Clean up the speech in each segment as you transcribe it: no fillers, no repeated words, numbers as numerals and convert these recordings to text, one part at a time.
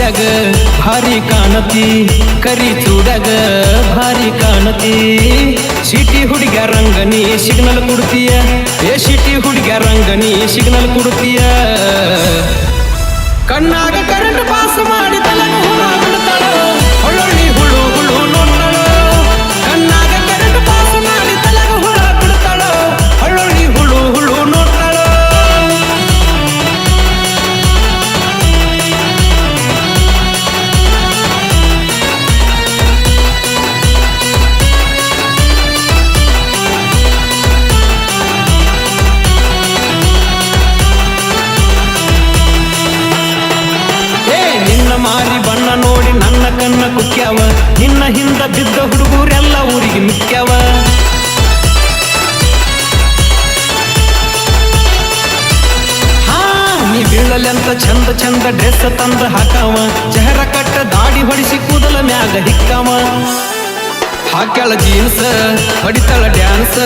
ಚೂಡ್ಯಾಗ ಭಾರಿ ಕಾಣತಿ ಕರಿ ಚೂಡ್ಯಾಗ ಭಾರಿ ಕಾಣತಿ ಸಿಟಿ ಹುಡುಗ ರಂಗನಿ ಸಿಗ್ನಲ್ ಕೊಡ್ತೀಯ ಏ ಸಿಟಿ ಹುಡುಗ ರಂಗನಿ ಸಿಗ್ನಲ್ ಕೊಡ್ತೀಯ ಕಣ್ಣಾಗ ಕರೆಂಟ್ ಪಾಸ್ ಮಾಡಿ ತಲೆಗ ಹುಳ ಬಿಡ್ತಾಳೋ ಹೊಳ್ಳೊಳ್ಳಿ ಹುಳು ಹುಳು ನೋಡ್ತಾಳೋ ಕಣ್ಣಾಗ ಕರೆಂಟ್ ಪಾಸ್ ಮಾಡಿ ತಲೆಗ ಹುಳ ಬಿಡ್ತಾಳೋ ಹೊಳ್ಳೊಳ್ಳಿ ಹುಳು ಹುಳು ನೋಡ್ತಾಳೋ ಮಾರಿ ಬಣ್ಣ ನೋಡಿ ನನ್ನ ಕಣ್ಣ ಕುಕ್ಕ್ಯಾವ ನಿನ್ನ ಹಿಂದ ಬಿದ್ದ ಹುಡುಗರೆಲ್ಲ ಊರಿಗೆ ಮಿಕ್ಕ್ಯಾವ ಹಾ ನೀ ಬೀಳಲೆಂತ ಚಂದ ಚಂದ ಡ್ರೆಸ್ ತಂದ ಹಾಕಾವ ಚಹರ ಕಟ್ಟ ದಾಡಿ ಹೊಡಿಸಿ ಕೂದಲ ಮ್ಯಾಗ ಹಿಕ್ಕಾವ ಹಾಕ್ಯಾಳ ಜೀನ್ಸ್ ಹೊಡಿತಾಳ ಡ್ಯಾನ್ಸ್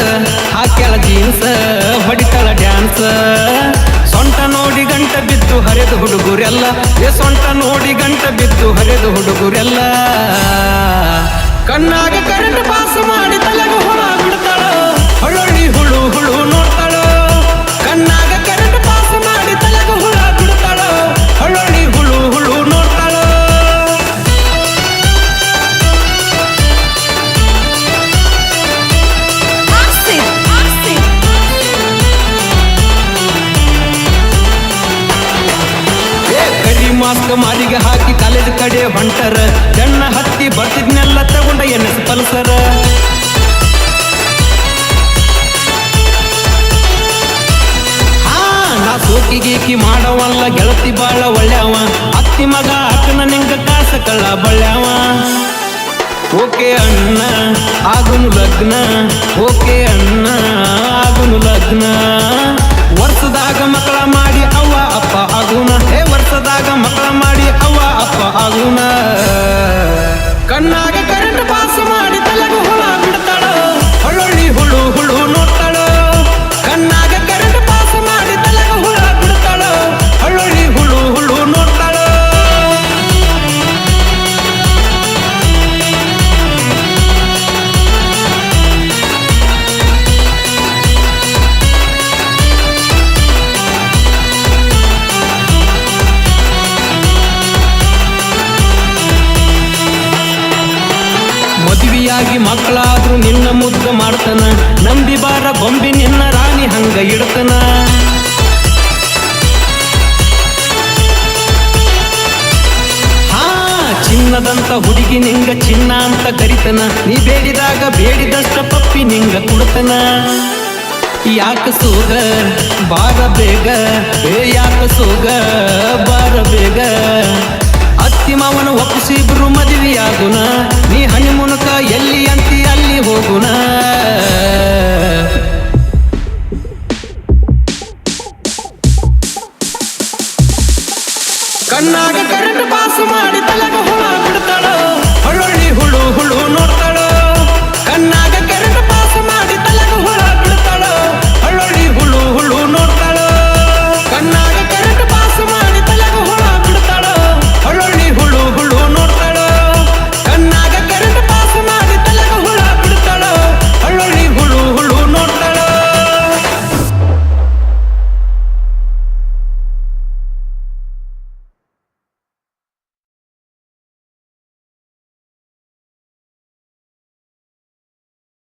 ಹಾಕ್ಯಾಳ ಜೀನ್ಸ್ ಹೊಡಿತಾಳ ಡ್ಯಾನ್ಸ್ ಸೊಂಟ ನೋಡಿ ಗಂಟ ಬಿದ್ದು ಹರಿದ ಹುಡುಗರೆಲ್ಲ ಏ ಸೊಂಟ ನೋಡಿ ಗಂಟ ಬಿದ್ದು ಹರಿದ ಹುಡುಗರೆಲ್ಲ ಕಣ್ಣಾಗ ಕರೆಂಟ್ ಪಾಸ್ ಮಾಡಿ ತಲೆಗ ಹುಳ ಬಿಡ್ತಾಳೋ ಹೊಳ್ಳೊಳ್ಳಿ ಹುಳು ಹುಳು ನೋಡ್ತಾಳೋ ಕಣ್ಣಾಗ ಕರೆಂಟ್ ಪಾಸ್ ಮಾಡಿ ತಲೆಗ ಹುಳ ಬಿಡ್ತಾಳೋ ಹೊಳ್ಳೊಳ್ಳಿ ಹುಳು ಹುಳು ನೋಡ್ತಾಳೋ ಮಾಸ್ಕ್ ಮಾರಿಗೆ ಹಾಕಿ ಕಾಲೇಜ್ ಕಡೆ ಹೊಂಟರ ಜಣ್ಣ ಹತ್ತಿ ಬರ್ತಿದ್ನೆಲ್ಲ ತಗೊಂಡ NS ಪಲ್ಸರ ನಾ ಸೋಕಿಗೀಕಿ ಮಾಡವಲ್ಲ ಗೆಳತಿ ಬಾಳ ಒಳ್ಳೆವ ಅತ್ತಿ ಮಗ ಅಕ್ಕನ ನಿಂಗ ಕಾಸ ಕಳ್ಳ ಬಳ್ಳ್ಯಾವ ಓಕೆ ಅಣ್ಣ ಆಗುನು ಲಗ್ನ ಓಕೆ ಅಣ್ಣ ಆಗುನು ಲಗ್ನ ವರ್ಷದಾಗ ಮಕ್ಕಳ ಮಾಡಿ ಅವ್ವ ಅಪ್ಪ ಆಗುನ ವರ್ಷದಾಗ ಮಕ್ಕಳ ಮಾಡಿ ಅವ್ವ ಅಪ್ಪ ಆಗುನ ಕಣ್ಣಾಗ ಕರೆಂಟ್ ಪಾಸ್ ಮಾಡಿ ತಲೆಗ ಹುಳ ಬಿಡ್ತಾಳೋ ಹೊಳ್ಳೊಳ್ಳಿ ಹುಳು ಹುಳು ನೋಡ್ತಾಳೋ ಕಣ್ಣಾಗ ಕರೆಂಟ್ ಪಾಸ್ ಮಾಡಿ ತಲೆಗ ಹುಳ ಬಿಡ್ತಾಳೋ ಹೊಳ್ಳೊಳ್ಳಿ ಹುಳು ಹುಳು ನೋಡ್ತಾಳೋ ಮದುವೆಯಾಗಿ ಮಕ್ಕಳಾದ್ರೂ ನಿನ್ನ ಮುದ್ದ ಮಾಡ್ತಾನ ನಂಬಿ ಬಾರ ಬೊಂಬಿ ನಿನ್ನ ರಾಣಿ ಹಂಗ ಇಡ್ತಾನ ಹಾ ಚಿನ್ನದಂತ ಹುಡುಗಿ ನಿಂಗ ಚಿನ್ನ ಅಂತ ಕರಿತನ ನೀ ಬೇಡಿದಾಗ ಬೇಡಿದಷ್ಟ ಪಪ್ಪಿ ನಿಂಗ ಕೊಡ್ತನ ಯಾಕ ಸೋಗ ಬಾರ ಬೇಗ ಯಾಕ ಸೋಗ ಬಾರ ಬೇಗ ಅತ್ತಿ ಮಾವನ ಒಪ್ಪಿಸಿ ಇಬ್ರು ಮದುವೆಯಾಗುನ ನೀ ಹನಿ ಮುನಕ ಎಲ್ಲಿ ಅಂತಿ ಅಲ್ಲಿ ಹೋಗುನ